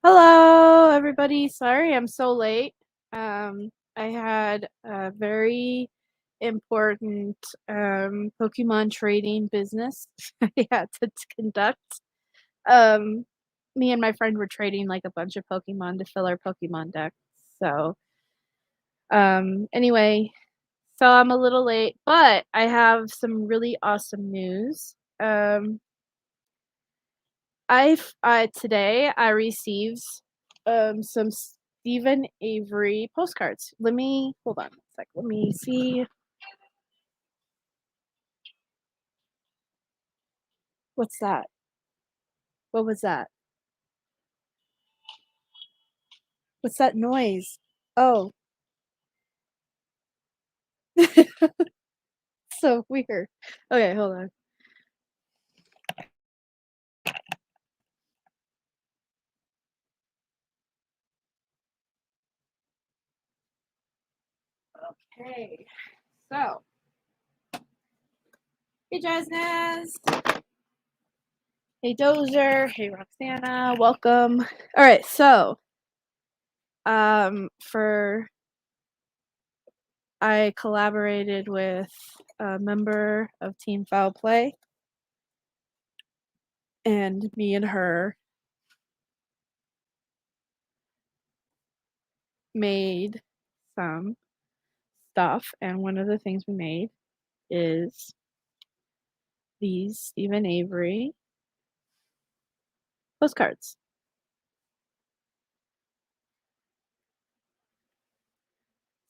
Hello, everybody. Sorry I'm so late. I had a very important Pokemon trading business I had to conduct. Um, Me and my friend were trading like a bunch of Pokemon to fill our Pokemon deck. So, anyway, so I'm a little late, but I have some really awesome news. Today I received some Stephen Avery postcards. Let me hold on a sec. Let me see. What's that? What was that? What's that noise? Oh, so weird. Okay, hold on. Okay, so hey Jasnez. Hey Dozer. Hey Roxana. Welcome. All right, so for I collaborated with a member of Team Foul Play, and me and her made some stuff, and one of the things we made is these Stephen Avery postcards.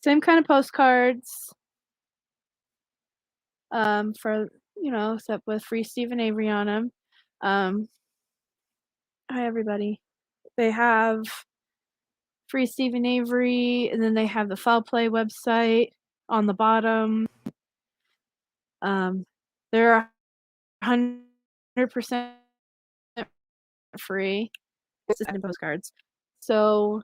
Same kind of postcards, for except with free Stephen Avery on them. Hi everybody. They have free Stephen Avery, and then they have the Foul Play website on the bottom. They're 100% free. It's just postcards. So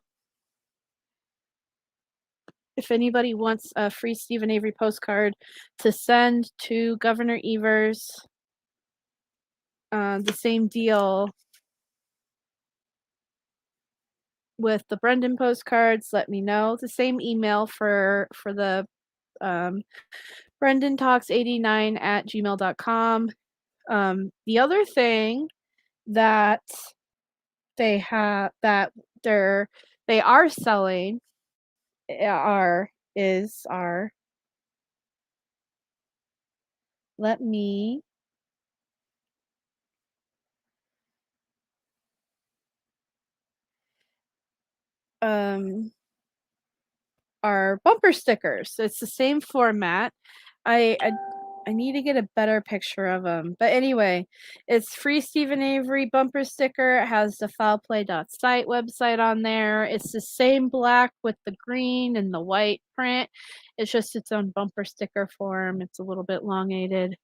if anybody wants a free Stephen Avery postcard to send to Governor Evers, the same deal with the Brendan postcards, let me know. The same email for the Brendan Talks 89 at gmail.com. The other thing that they have that they are selling is our let me our bumper stickers. It's the same format. I need to get a better picture of them. But anyway, it's free Stephen Avery bumper sticker. It has the foulplay.site website on there. It's the same black with the green and the white print. It's just its own bumper sticker form. It's a little bit elongated.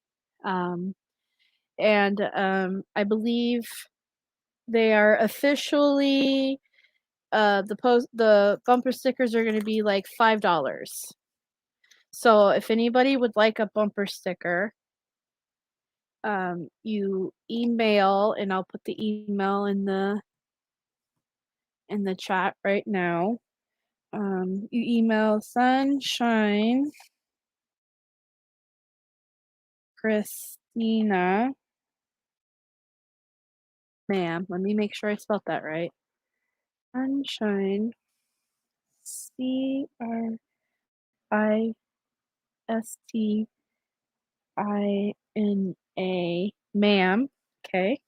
I believe they are officially the bumper stickers are going to be like $5. So if anybody would like a bumper sticker, you email, and I'll put the email in the chat right now. You email Sunshine Christina, ma'am. Let me make sure I spelled that right. Sunshine CRISTINA, ma'am. Okay.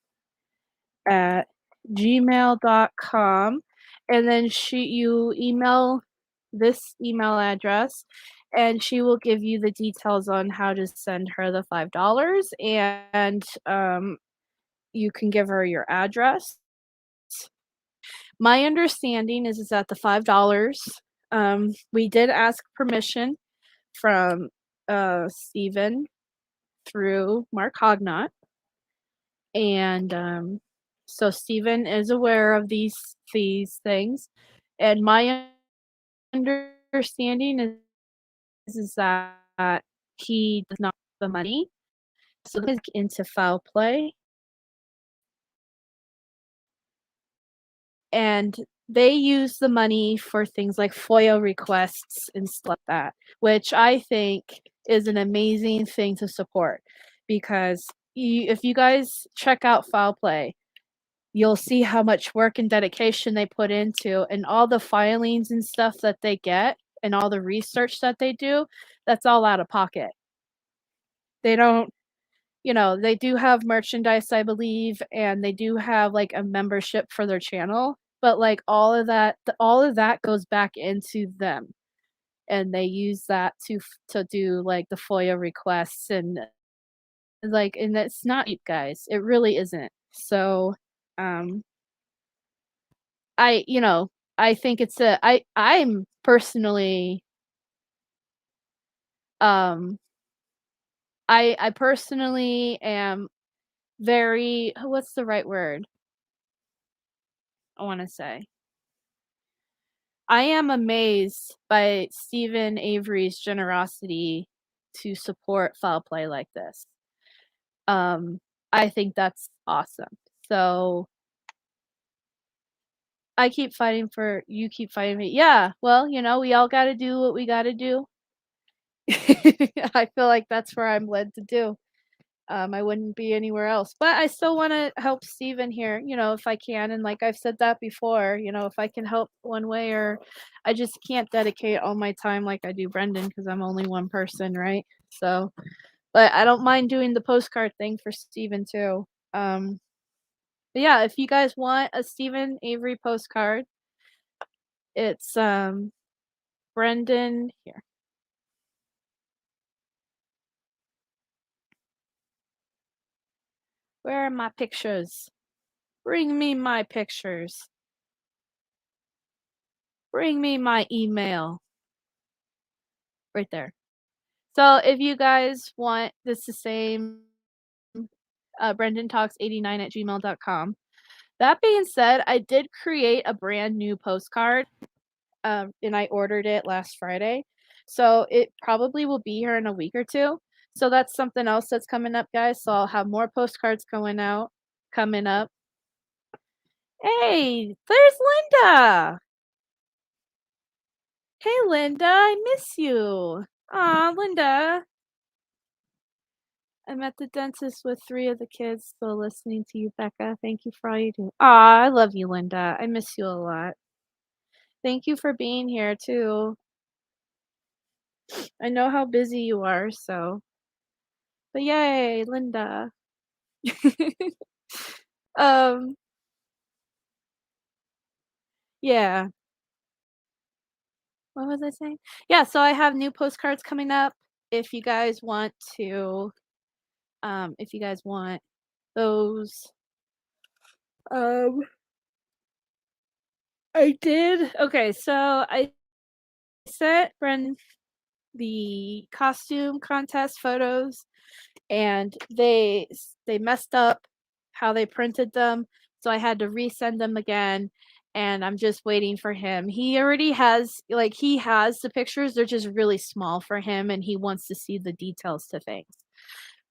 At gmail.com, and then you email this email address, and she will give you the details on how to send her the $5, and you can give her your address. My understanding is that the $5, we did ask permission from Stephen through Mark Hognott, and so Stephen is aware of these things, and my understanding is that he does not have the money, so he's into foul play. and they use the money for things like FOIA requests and stuff like that, which I think is an amazing thing to support, because if you guys check out Foul Play, you'll see how much work and dedication they put into, and all the filings and stuff that they get and all the research that they do, that's all out of pocket. They don't, they do have merchandise, I believe, and they do have like a membership for their channel, but like all of that goes back into them, and they use that to do like the FOIA requests, and it's not cheap, guys. It really isn't. So, um I you know, I think it's a I'm personally, um I personally am very, what's the right word I wanna say? I am amazed by Stephen Avery's generosity to support foul play like this. Um, I think that's awesome. So, you keep fighting me. Yeah, well, we all gotta do what we gotta do. I feel like that's where I'm led to do. I wouldn't be anywhere else, but I still wanna help Steven here, if I can, and like I've said that before, if I can help one way, or I just can't dedicate all my time like I do Brendan because 'cause I'm only one person, right? So, but I don't mind doing the postcard thing for Steven too. But yeah, if you guys want a Steven Avery postcard, it's, Brendan here. Where are my pictures? Bring me my pictures. Bring me my email. Right there. So if you guys want this the same, Brendan Talks 89 at gmail.com. That being said, I did create a brand new postcard, and I ordered it last Friday. So it probably will be here in a week or two. So that's something else that's coming up, guys. So I'll have more postcards coming up. Hey, there's Linda. Hey, Linda, I miss you. Aw, Linda. I'm at the dentist with 3 of the kids, still listening to you, Becca. Thank you for all you do. Aw, I love you, Linda. I miss you a lot. Thank you for being here too. I know how busy you are, so but yay, Linda. Um, yeah. What was I saying? Yeah, so I have new postcards coming up. If you guys want to, if you guys want those, um, I did. Okay, so I sent Bren the costume contest photos, and they messed up how they printed them, so I had to resend them again, and I'm just waiting for him. He already has the pictures, they're just really small for him, and he wants to see the details to things.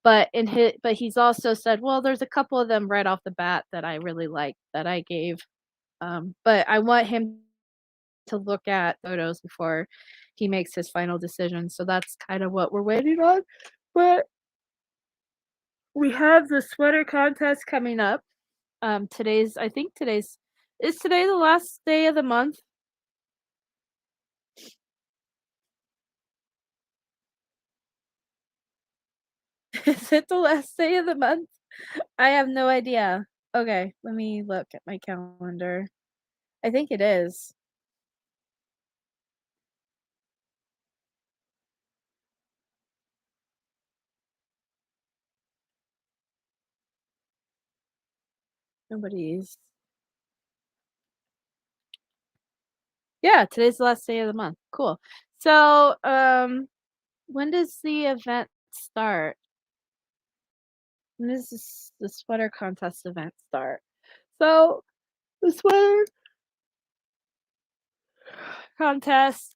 But he's also said, "Well, there's a couple of them right off the bat that I really like that I gave." But I want him to look at photos before he makes his final decision, so that's kind of what we're waiting on. But we have the sweater contest coming up. Is today the last day of the month? Is it the last day of the month? I have no idea. Okay, let me look at my calendar. I think it is. Nobody's. Yeah, today's the last day of the month. Cool. So, when does the event start? When does the sweater contest event start? So, the sweater contest,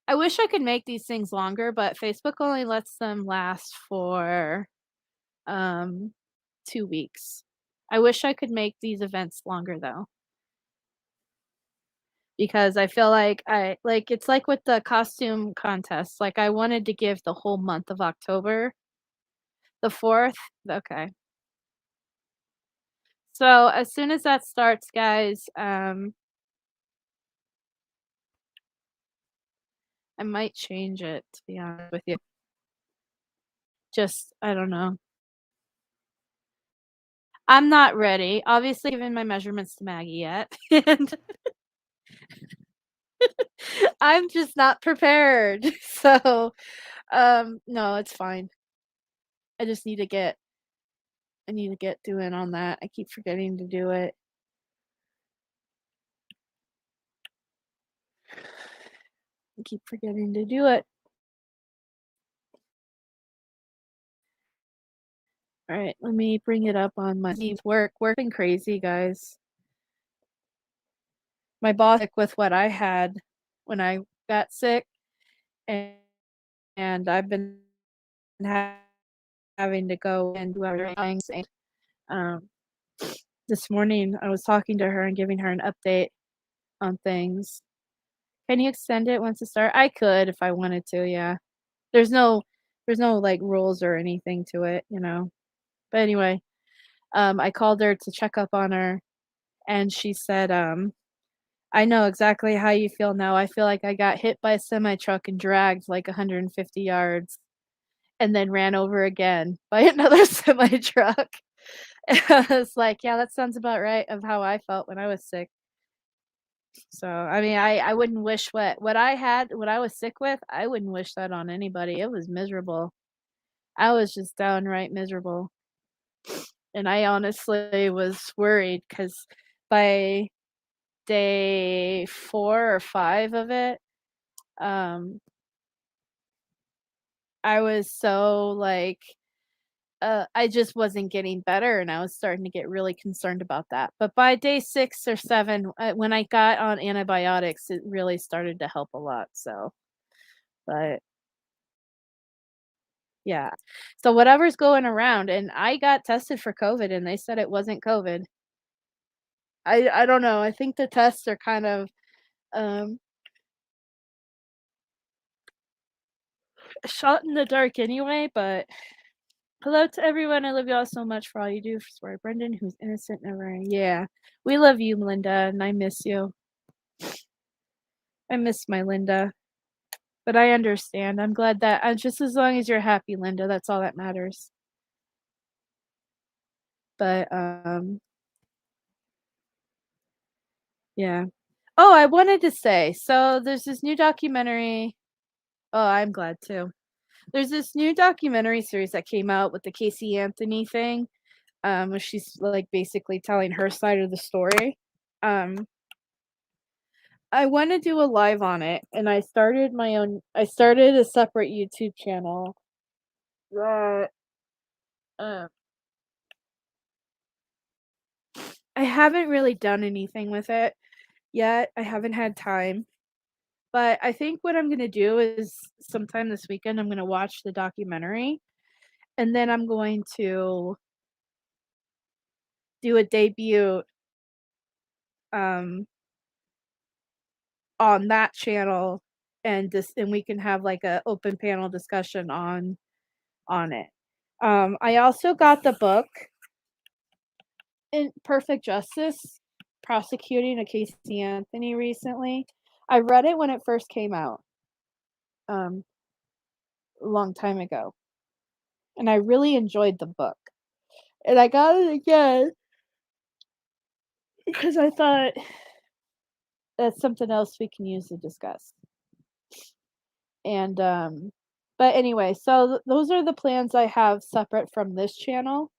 I wish I could make these things longer, but Facebook only lets them last for 2 weeks. I wish I could make these events longer though, because I feel like it's like with the costume contest, like, I wanted to give the whole month of October. The 4th? Okay. So, as soon as that starts, guys, I might change it, to be honest with you. Just I don't know. I'm not ready. Obviously, given my measurements to Maggie yet, and I'm just not prepared. So, no, it's fine. I just need to get doing on that. I keep forgetting to do it. I keep forgetting to do it. All right, let me bring it up on my working crazy, guys. My boss sick with what I had when I got sick, and I've been having to go and do everything. Um, this morning I was talking to her and giving her an update on things. Can you extend it once it starts? I could if I wanted to, yeah. There's no like rules or anything to it, you know. But anyway, I called her to check up on her and she said, I know exactly how you feel now. I feel like I got hit by a semi truck and dragged like 150 yards and then ran over again by another semi truck. I was like, yeah, that sounds about right of how I felt when I was sick. So, I mean, I wouldn't wish what I had, what I was sick with, I wouldn't wish that on anybody. It was miserable. I was just downright miserable. And I honestly was worried because by day 4 or 5 of it, um, I was so like, I just wasn't getting better and I was starting to get really concerned about that. But by day 6 or 7, when I got on antibiotics, it really started to help a lot. So, but yeah. So whatever's going around, and I got tested for COVID and they said it wasn't COVID. I don't know. I think the tests are kind of um shot in the dark anyway, but hello to everyone. I love y'all so much for all you do for Brendan, who's innocent never. Yeah. We love you, Linda, and I miss you. I miss my Linda. But I understand. I'm glad that just as long as you're happy, Linda, that's all that matters. But yeah. Oh, I wanted to say, so there's this new documentary. Oh, I'm glad too. There's this new documentary series that came out with the Casey Anthony thing, where she's like basically telling her side of the story. Um, I want to do a live on it, and I started I started a separate YouTube channel that um, I haven't really done anything with it yet. I haven't had time. But I think what I'm gonna do is sometime this weekend, I'm gonna watch the documentary, and then I'm going to do a debut um, on that channel, and we can have like a open panel discussion on it. I also got the book in Perfect Justice, prosecuting a Casey Anthony recently. I read it when it first came out, um, a long time ago, and I really enjoyed the book. And I got it again because I thought that's something else we can use to discuss. And but anyway, so those are the plans I have separate from this channel.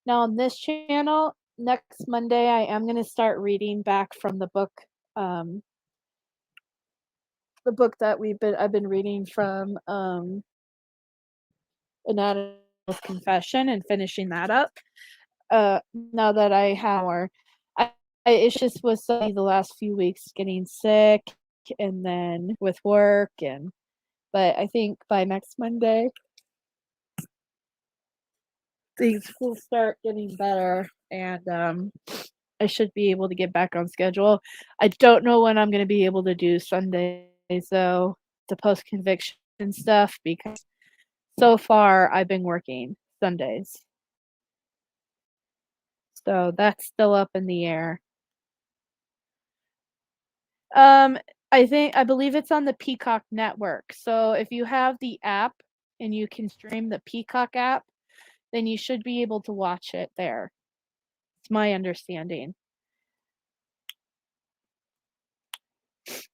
Now on this channel, next Monday I am going to start reading back from um the book that I've been reading from Anatomy of Confession and finishing that up. Now that I have more, it just was the last few weeks getting sick and then with work, but I think by next Monday things will start getting better, and I should be able to get back on schedule. I don't know when I'm gonna be able to do Sundays though, the post conviction stuff, because so far I've been working Sundays. So that's still up in the air. Um, I believe it's on the Peacock network. So if you have the app and you can stream the Peacock app, then you should be able to watch it there. It's my understanding.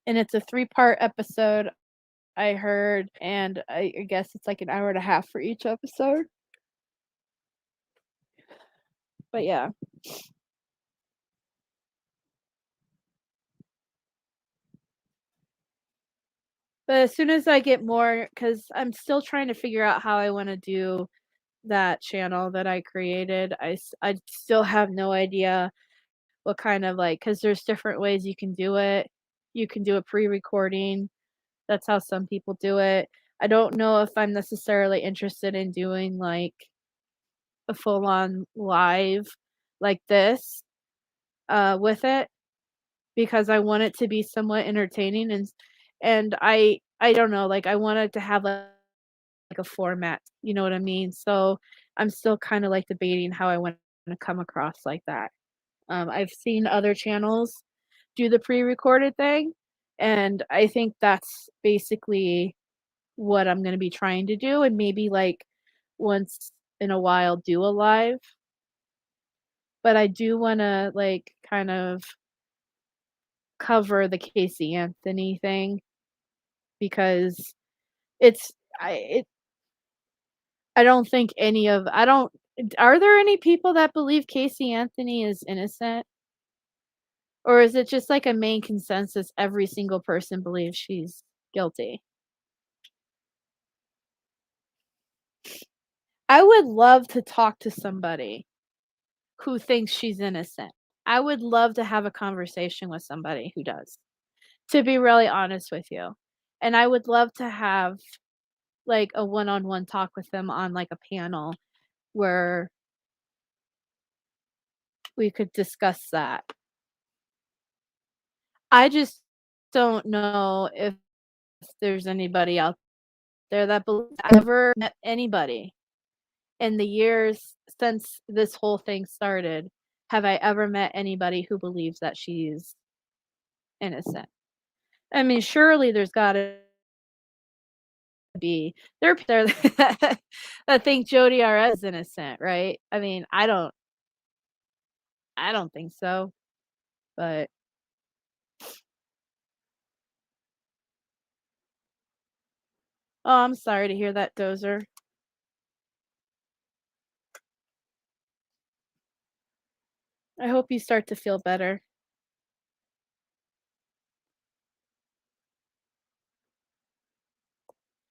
And it's a 3-part episode, I heard, and I guess it's like an hour and a half for each episode. But yeah. But as soon as I get more, because I'm still trying to figure out how I want to do that channel that I created. I still have no idea what kind of like, because there's different ways you can do it. You can do a pre-recording. That's how some people do it. I don't know if I'm necessarily interested in doing like a full-on live like this with it, because I want it to be somewhat entertaining, and I don't know, like I wanted to have like a format, you know what I mean? So I'm still kind of like debating how I want to come across like that. I've seen other channels do the pre-recorded thing, and I think that's basically what I'm going to be trying to do, and maybe like once in a while do a live. But I do want to like kind of cover the Casey Anthony thing, because it's I don't think any of I don't are there any people that believe Casey Anthony is innocent? Or is it just like a main consensus every single person believes she's guilty? I would love to talk to somebody who thinks she's innocent. I would love to have a conversation with somebody who does, to be really honest with you. And I would love to have like a one-on-one talk with them on like a panel where we could discuss that. I just don't know if there's anybody out there that believes. I've never met anybody in the years since this whole thing started. Have I ever met anybody who believes that she's innocent? I mean, surely there's got to be there that think Jodi RS is innocent, right? I mean, I don't think so, but oh, I'm sorry to hear that, Dozer. I hope you start to feel better.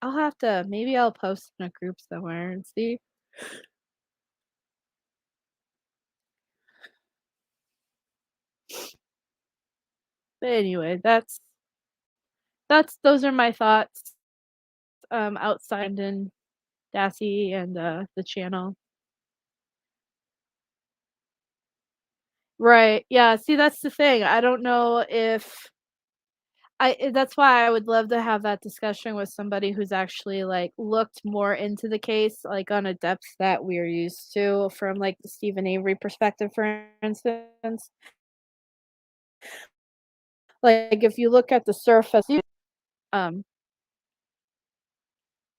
I'll have to maybe I'll post in a group somewhere and see. But anyway, that's those are my thoughts outside and Dassey and the channel. Right. Yeah, see that's the thing. I don't know if that's why I would love to have that discussion with somebody who's actually like looked more into the case, like on a depth that we're used to from like the Stephen Avery perspective, for instance. Like if you look at the surface, um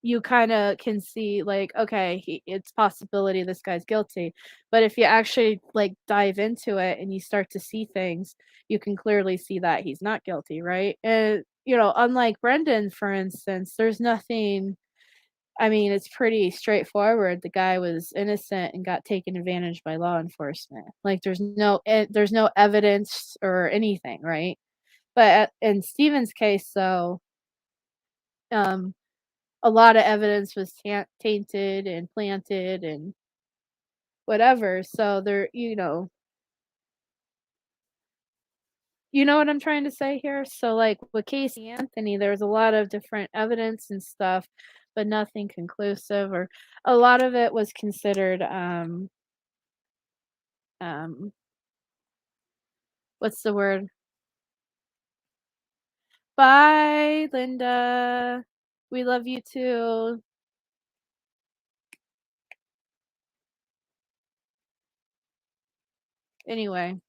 you kinda can see like, okay, it's possibility this guy's guilty. But if you actually like dive into it and you start to see things, you can clearly see that he's not guilty, right? And you know, unlike Brendan, for instance, there's nothing. I mean, it's pretty straightforward. The guy was innocent and got taken advantage by law enforcement. Like there's no evidence or anything, right? But in Steven's case, though, um, a lot of evidence was tainted and planted and whatever. So there, you know what I'm trying to say here. So like with Casey Anthony, there's a lot of different evidence and stuff, but nothing conclusive, or a lot of it was considered, um, what's the word? Bye, Linda. We love you too. Anyway,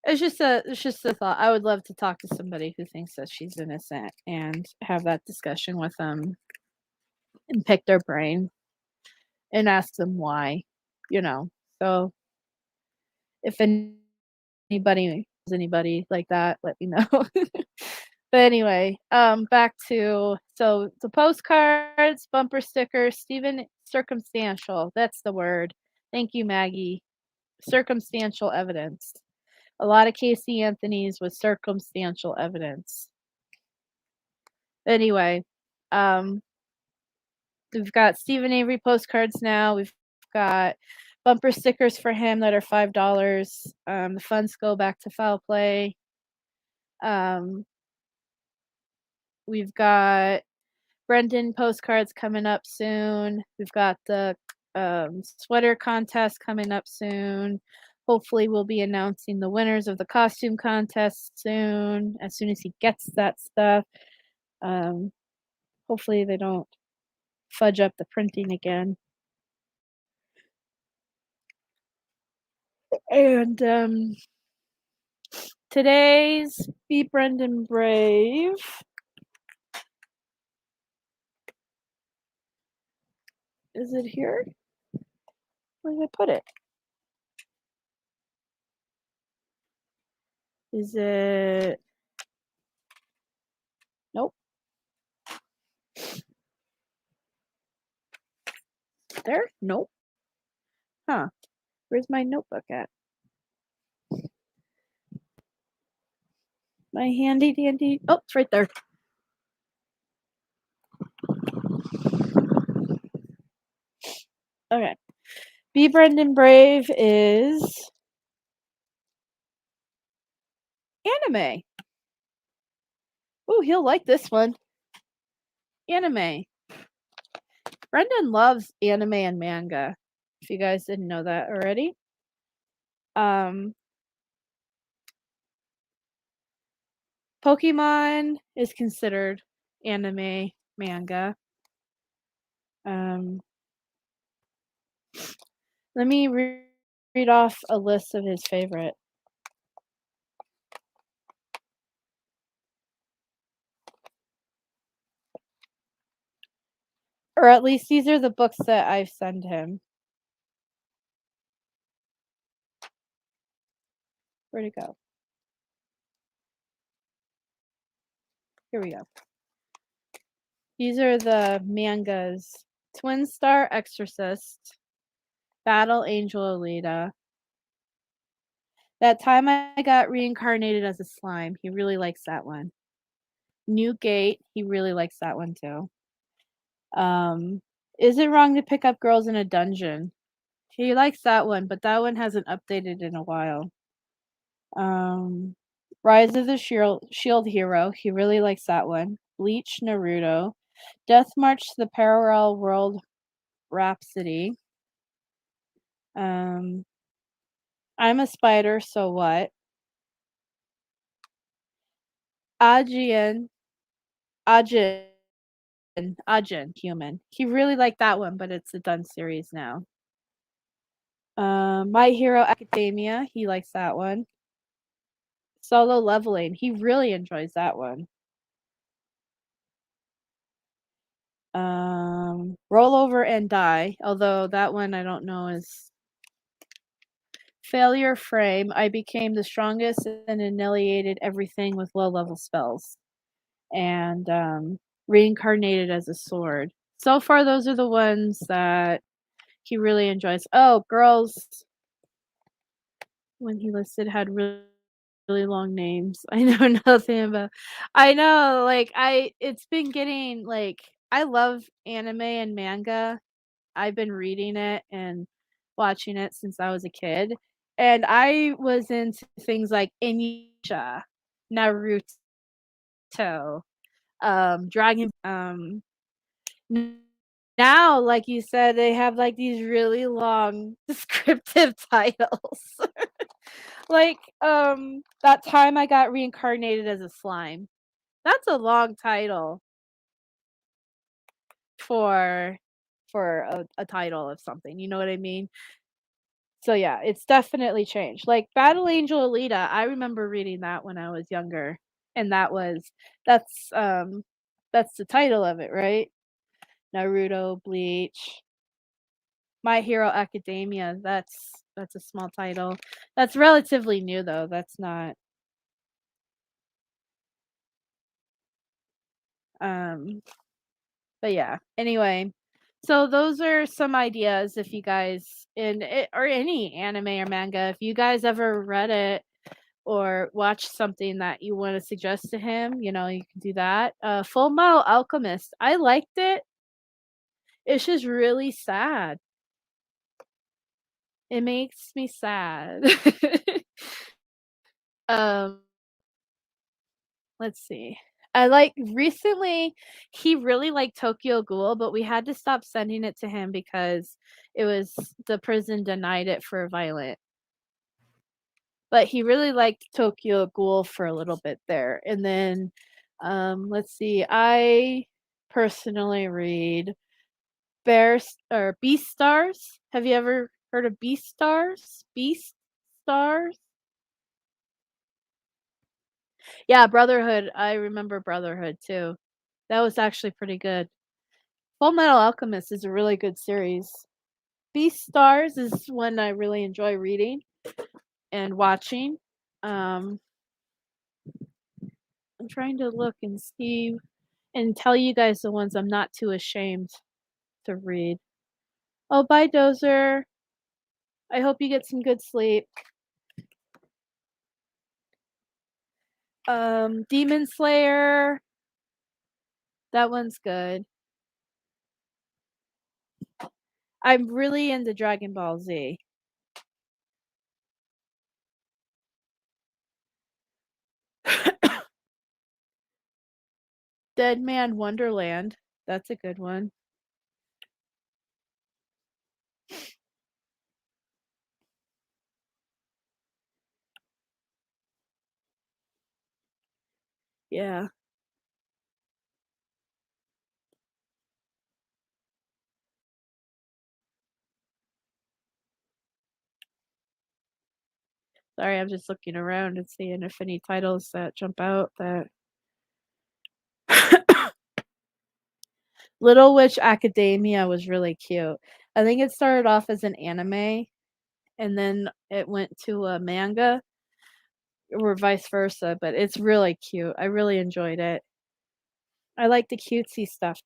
it's just a thought. I would love to talk to somebody who thinks that she's innocent and have that discussion with them and pick their brain and ask them why, you know. So if anybody knows anybody like that, let me know. But anyway, back to so the postcards, bumper stickers, Stephen circumstantial. That's the word. Thank you, Maggie. Circumstantial evidence. A lot of Casey Anthony's with circumstantial evidence. Anyway, um, we've got Stephen Avery postcards now. We've got bumper stickers for him that are $5. The funds go back to foul play. We've got Brendan postcards coming up soon. We've got the sweater contest coming up soon. Hopefully, we'll be announcing the winners of the costume contest soon, as soon as he gets that stuff. Hopefully, they don't fudge up the printing again. And today's Be Brendan Brave. Is it here? Where did I put it? Is it? Nope. There? Nope. Huh. Where's my notebook at? My handy dandy. Oh, it's right there. Okay. Be Brendan Brave is anime. Ooh, he'll like this one. Anime. Brendan loves anime and manga. If you guys didn't know that already. Pokemon is considered anime manga. Let me read off a list of his favorite. Or at least these are the books that I've sent him. Where'd it go? Here we go. These are the mangas. Twin Star Exorcist, Battle Angel Alita. That time I got reincarnated as a slime. He really likes that one. New Gate, he really likes that one too. Is it wrong to pick up girls in a dungeon? He likes that one, but that one hasn't updated in a while. Rise of the Shield Hero, he really likes that one. Bleach, Naruto. Death March to the Parallel World, Rhapsody. I'm a spider, so what? Ajin, Ajin, human. He really liked that one, but it's a done series now. My Hero Academia, he likes that one. Solo Leveling, he really enjoys that one. Roll Over and Die, although that one I don't know is Failure Frame. I became the strongest and annihilated everything with low level spells, and reincarnated as a sword. So far, those are the ones that he really enjoys. Oh, Girls, when he listed, had really long names. I know nothing about. I know, like it's been getting like I love anime and manga. I've been reading it and watching it since I was a kid, and I was into things like Inuyasha, Naruto, Dragon now, like you said, they have, like, these really long descriptive titles. Like, that time I got reincarnated as a slime. That's a long title for a title of something, you know what I mean? So, yeah, it's definitely changed. Like, Battle Angel Alita, I remember reading that when I was younger, and that's, that's the title of it, right? Naruto, Bleach, My Hero Academia, that's a small title. That's relatively new, though, that's not, um but yeah, anyway, so those are some ideas if you guys or any anime or manga, if you guys ever read it or watched something that you wanna suggest to him, you can do that. Full Metal Alchemist, I liked it, it's just really sad. It makes me sad. Um, let's see. I like recently he really liked Tokyo Ghoul, but we had to stop sending it to him because the prison denied it for violent. But he really liked Tokyo Ghoul for a little bit there. And then let's see. I personally read Bears or Beast Stars. Have you ever heard of Beast Stars? Beast Stars? Yeah, Brotherhood. I remember Brotherhood too. That was actually pretty good. Full Metal Alchemist is a really good series. Beast Stars is one I really enjoy reading and watching. Um, I'm trying to look and see and tell you guys the ones I'm not too ashamed to read. Oh, bye, Dozer. I hope you get some good sleep. Demon Slayer. That one's good. I'm really into Dragon Ball Z. Dead Man Wonderland. That's a good one. Yeah. Sorry, I'm just looking around and seeing if any titles that jump out that Little Witch Academia was really cute. I think it started off as an anime and then it went to a manga or vice versa, but it's really cute. I really enjoyed it. I like the cutesy stuff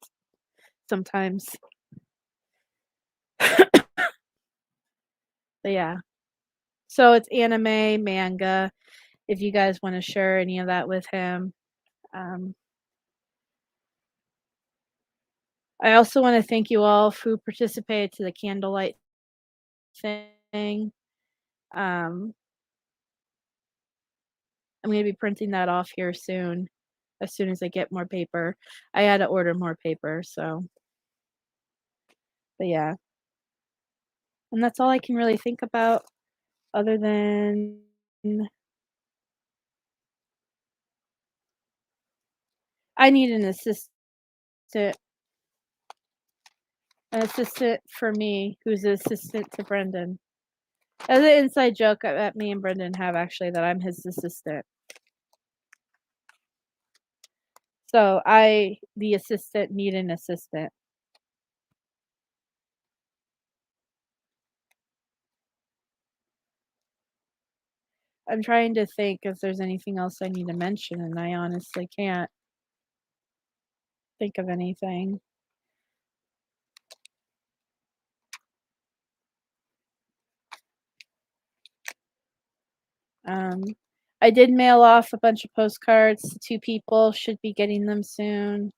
sometimes. But yeah. So it's anime, manga, if you guys wanna share any of that with him. Um, I also wanna thank you all who participated to the candlelight thing. Um, I'm gonna be printing that off here soon, as soon as I get more paper. I had to order more paper, so but yeah. And that's all I can really think about other than I need an assistant for me who's an assistant to Brendan. That's an inside joke that me and Brendan have actually that I'm his assistant. So the assistant, need an assistant. I'm trying to think if there's anything else I need to mention, and I honestly can't think of anything. Um, I did mail off a bunch of postcards to 2 people, should be getting them soon.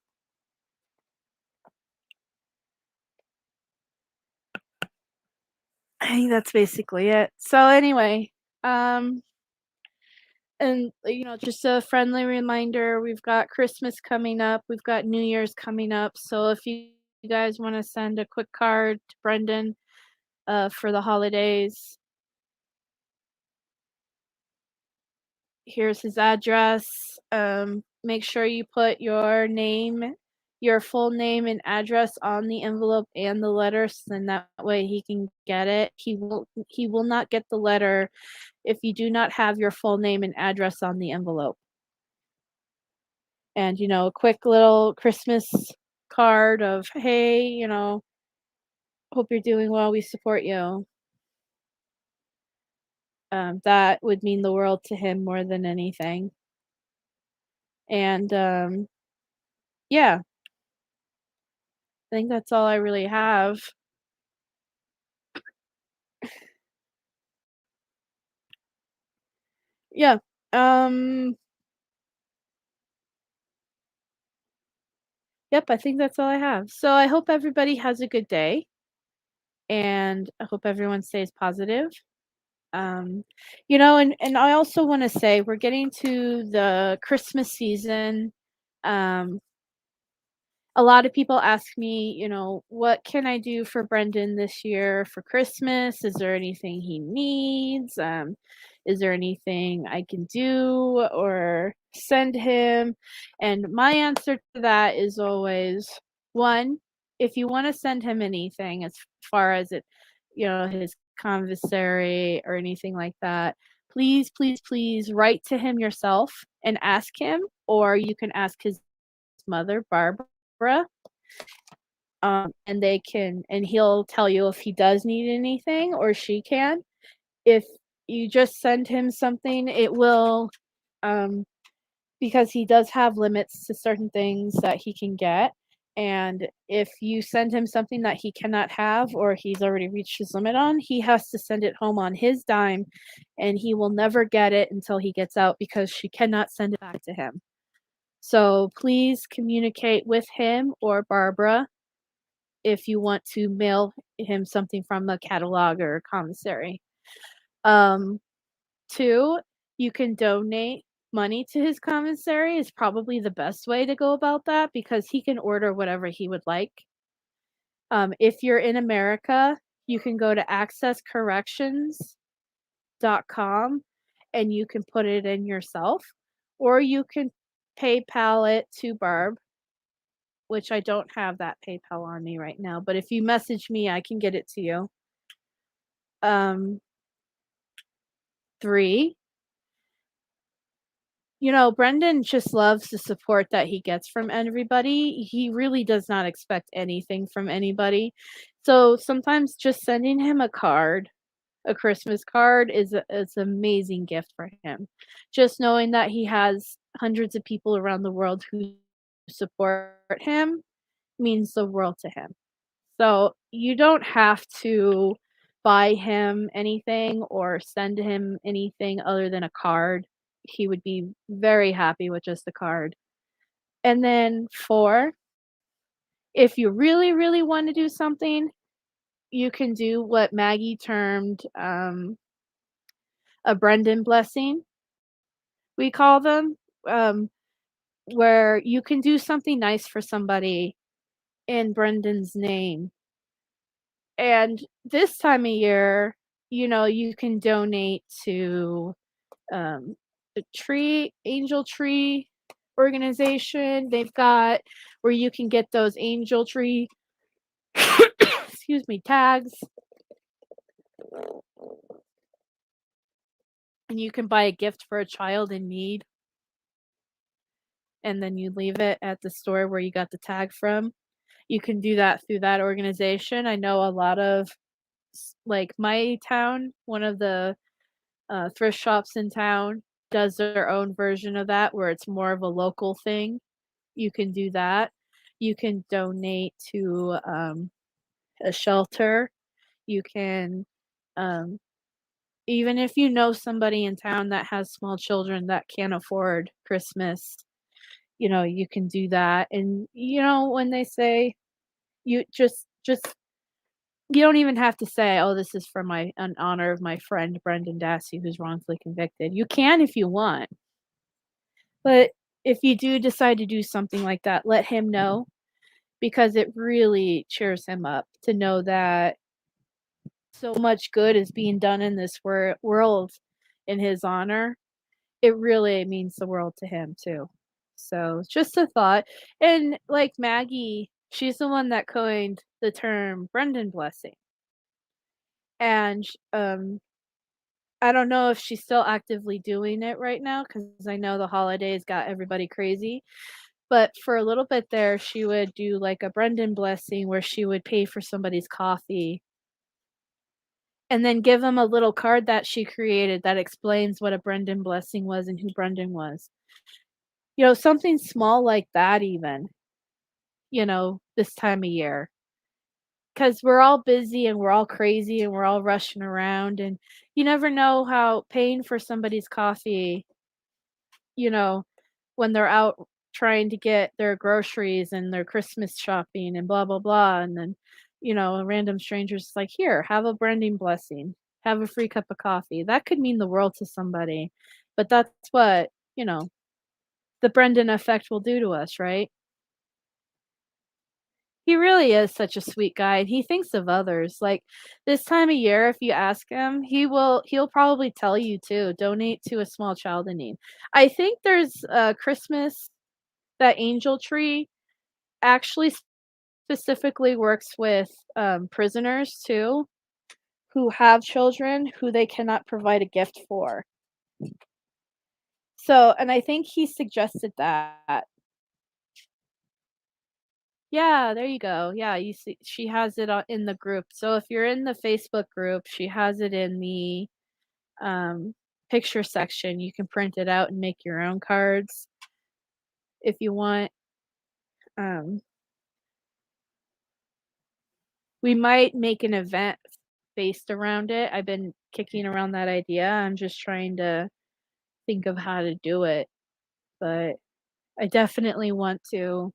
I think that's basically it. So anyway, um, And, just a friendly reminder, we've got Christmas coming up, we've got New Year's coming up, so if you guys wanna send a quick card to Brendan, for the holidays, here's his address. Make sure you put your full name and address on the envelope and the letter, so then that way he can get it. He will not get the letter if you do not have your full name and address on the envelope. And, a quick little Christmas card of, "Hey, hope you're doing well, we support you." That would mean the world to him more than anything. And, yeah, I think that's all I really have. Yeah, um, yep, I think that's all I have. So I hope everybody has a good day, and I hope everyone stays positive. And I also wanna say we're getting to the Christmas season. Um, a lot of people ask me, "What can I do for Brendan this year for Christmas? Is there anything he needs? Is there anything I can do or send him?" And my answer to that is always, one, if you wanna send him anything as far as his commissary or anything like that, please, please, please write to him yourself and ask him, or you can ask his mother, Barbara, and he'll tell you if he does need anything or she can. If you just send him something, it will, um, because he does have limits to certain things that he can get. And if you send him something that he cannot have or he's already reached his limit on, he has to send it home on his dime and he will never get it until he gets out because she cannot send it back to him. So please communicate with him or Barbara if you want to mail him something from a catalog or commissary. Um, 2, you can donate money to his commissary is probably the best way to go about that because he can order whatever he would like. If you're in America, you can go to accesscorrections.com and you can put it in yourself, or you can PayPal it to Barb, which I don't have that PayPal on me right now, but if you message me, I can get it to you. Um, 3, Brendan just loves the support that he gets from everybody. He really does not expect anything from anybody. So sometimes just sending him a Christmas card is an amazing gift for him. Just knowing that he has hundreds of people around the world who support him means the world to him. So, you don't have to buy him anything or send him anything other than a card. He would be very happy with just a card. And then 4, if you really, really wanna do something, you can do what Maggie termed, a Brendan blessing, we call them, um, where you can do something nice for somebody in Brendan's name. And this time of year, you can donate to, the Angel Tree organization. They've got where you can get those Angel Tree excuse me, tags, and you can buy a gift for a child in need, and then you leave it at the store where you got the tag from. You can do that through that organization. I know a lot of like my town, one of the thrift shops in town does their own version of that where it's more of a local thing. You can do that. You can donate to a shelter. You can, um, even if you know somebody in town that has small children that can't afford Christmas, you can do that. And when they say you just You don't even have to say, "Oh, this is for my in honor of my friend Brendan Dassey who's wrongfully convicted." You can if you want, but if you do decide to do something like that, let him know because it really cheers him up to know that so much good is being done in this world in his honor. It really means the world to him too. So, just a thought. And like Maggie, she's the one that coined the term Brendan blessing. And I don't know if she's still actively doing it right now because I know the holidays got everybody crazy. But for a little bit there, she would do like a Brendan blessing where she would pay for somebody's coffee and then give them a little card that she created that explains what a Brendan blessing was and who Brendan was. Something small like that even, this time of year, because 'cause we're all busy and we're all crazy and we're all rushing around, and you never know how paying for somebody's coffee, you know, when they're out trying to get their groceries and their Christmas shopping and blah, blah, blah, and then, a random stranger's like, "Here, have a Brendan blessing. Have a free cup of coffee." That could mean the world to somebody, but that's what, the Brendan effect will do to us, right? He really is such a sweet guy, and he thinks of others. Like, this time of year, if you ask him, he'll probably tell you too, donate to a small child in need. I think there's a Christmas that angel tree actually specifically works with, prisoners too, who have children who they cannot provide a gift for. So and I think he suggested that. Yeah, there you go. Yeah, you see she has it in the group. So if you're in the Facebook group, she has it in the um picture section. You can print it out and make your own cards if you want. Um we might make an event based around it. I've been kicking around that idea. I'm just trying to think of how to do it, but I definitely want to.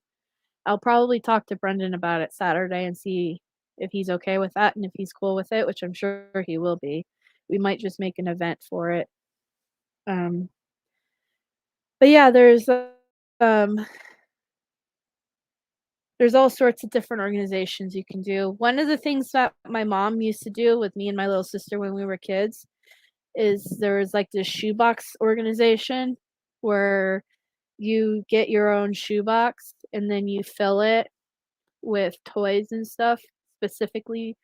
I'll probably talk to Brendan about it Saturday and see if he's okay with that and if he's cool with it, which I'm sure he will be. We might just make an event for it. Um, but yeah, um, there's all sorts of different organizations you can do. One of the things that my mom used to do with me and my little sister when we were kids is there was like this shoebox organization where you get your own shoebox and then you fill it with toys and stuff specifically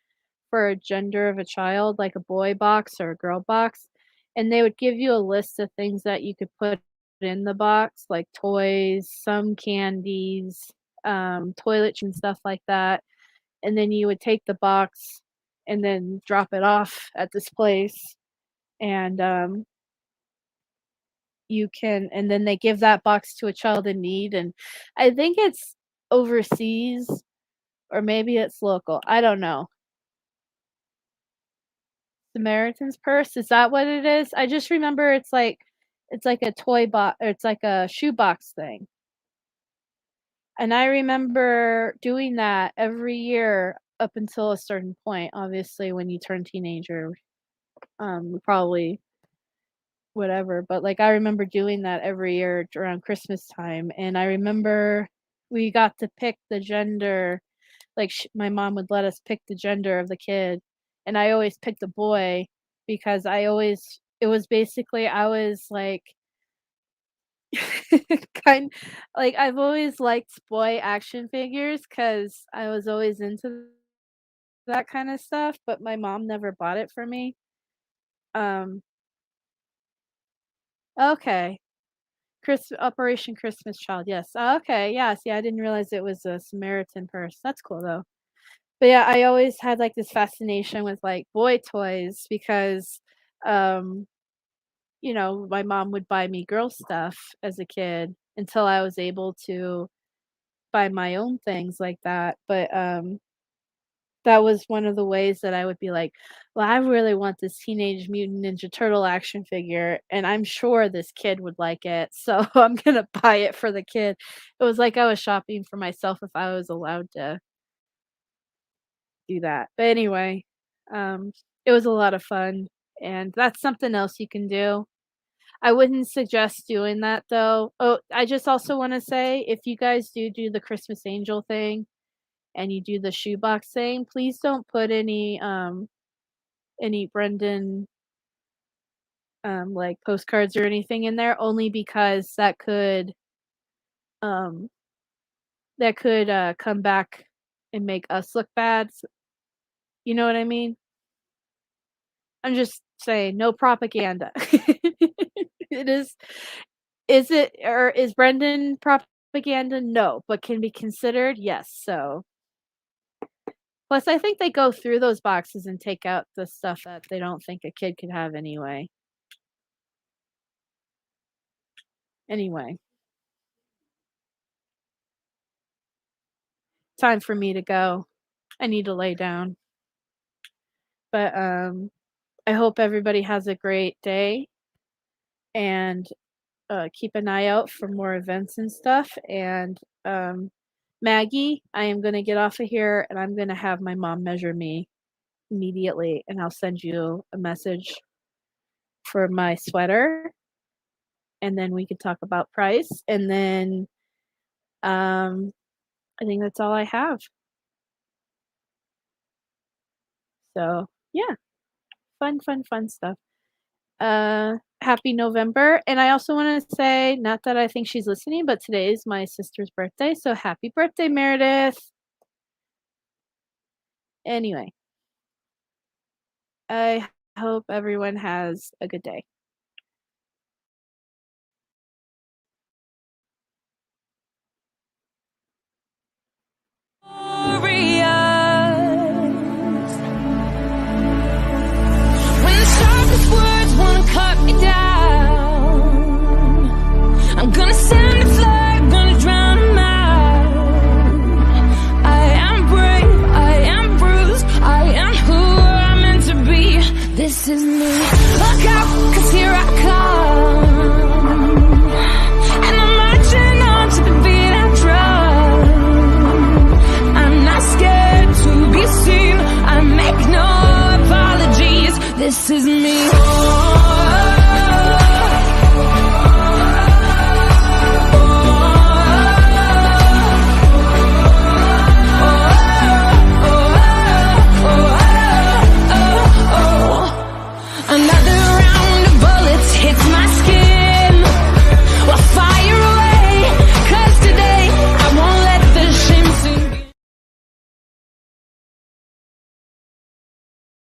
for a gender of a child, like a boy box or a girl box, and they would give you a list of things that you could put in the box, like toys, some candies, toiletries and stuff like that, and then you would take the box and then drop it off at this place, and, and then they give that box to a child in need, and I think it's overseas or maybe it's local, I don't know. Samaritan's Purse, is that what it is? I just remember it's like a toy box or it's like a shoebox thing, and I remember doing that every year up until a certain point. Obviously, when you turn teenager, probably whatever, but, like, I remember doing that every year around Christmas time, and I remember we got to pick the gender, like, my mom would let us pick the gender of the kid, and I always picked a boy because it was basically I was, like, kind like, I've always liked boy action figures because I was always into that kinda stuff, but my mom never bought it for me. Um, okay. Operation Christmas Child, yes. Oh, okay, yeah, see, I didn't realize it was a Samaritan Purse. That's cool, though. But, yeah, I always had, like, this fascination with, like, boy toys because, um, my mom would buy me girl stuff as a kid until I was able to buy my own things like that, but, that was one of the ways that I would be like, "Well, I really want this Teenage Mutant Ninja Turtle action figure, and I'm sure this kid would like it, so I'm gonna buy it for the kid." It was like I was shopping for myself if I was allowed to. do that. But anyway, it was a lot of fun, and that's something else you can do. I wouldn't suggest doing that though. Oh, I just also wanna say, if you guys do the Christmas Angel thing and you do the shoebox thing, please don't put any Brendan, like, postcards or anything in there, only because um, come back and make us look bad, you know what I mean? I'm just saying, no propaganda. It is it or is Brendan propaganda? No, but can be considered? Yes, so plus, I think they go through those boxes and take out the stuff that they don't think a kid could have anyway. Anyway, time for me to go. I need to lay down. But, I hope everybody has a great day and, keep an eye out for more events and stuff, and, Maggie, I am gonna get off of here, and I'm gonna have my mom measure me immediately, and I'll send you a message for my sweater, and then we could talk about price, and then, um, I think that's all I have. So, yeah, fun, fun, fun stuff. Happy November, and I also wanna say, not that I think she's listening, but today is my sister's birthday, so happy birthday, Meredith. Anyway, I hope everyone has a good day.